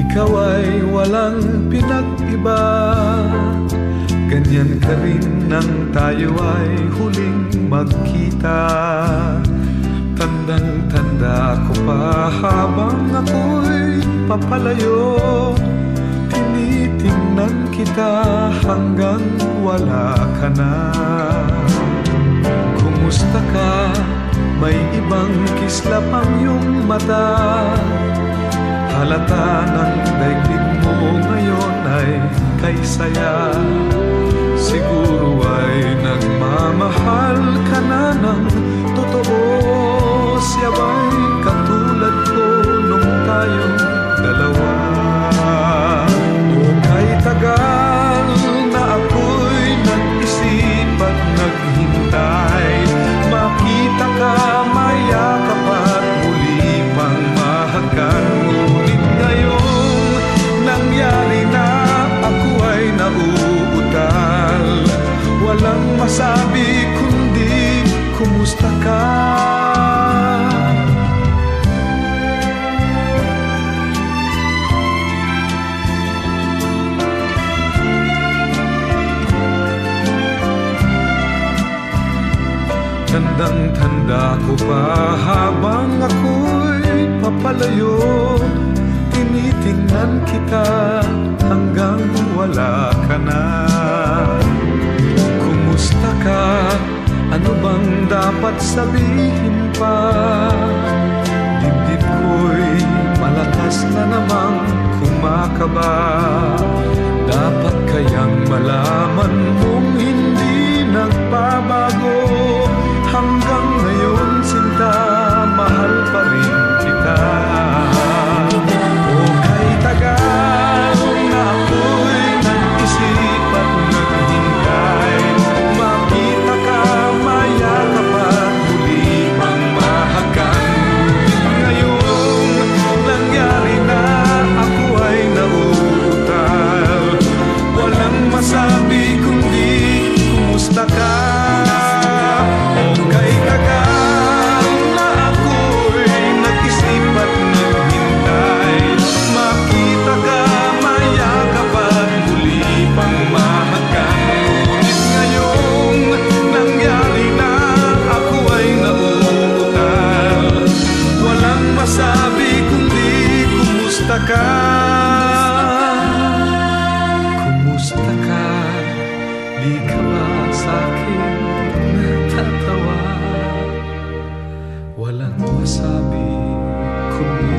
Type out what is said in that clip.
ikaw ay walang pinag-iba. Ganyan ka rin nang tayo ay huling magkita. Tandang-tanda ko pa habang ako'y papalayo, tinitingnan kita hanggang wala ka na. Kumusta ka? May ibang kislap ang iyong mata. Halata ng daigdig mo ngayon ay kay saya. Siguro ay nagmamahal ka na ng totoo. Siya ba'y katulad ko nung tayong dalawa? O kay tagal na ako'y nag-isip at naghintay, makita ka, mayakap at muli pang mahagan. Ngunit ngayong nangyari na, ako ay nauutal. Walang masabi kundi kumusta ka? Tandang-tanda ko pa habang ako'y papalayo, tinitingnan kita hanggang wala ka na. Kumusta ka? Ano bang dapat sabihin pa? Dibdib ko'y malakas na namang kumakaba. Dapat kayang malaman mong hindi nagbabago. Hanggang ngayon sinta, mahal pa rin kita. O kay tagal na ako'y nag-isip at naghintay, makita ka, mayakap at muli pang mahagan. Ngayong nangyari na, ako ay nauutal. Walang masabi kundi kumusta ka? Kumusta ka? Di ka ba sa'kin natatawa? Walang masabi kundi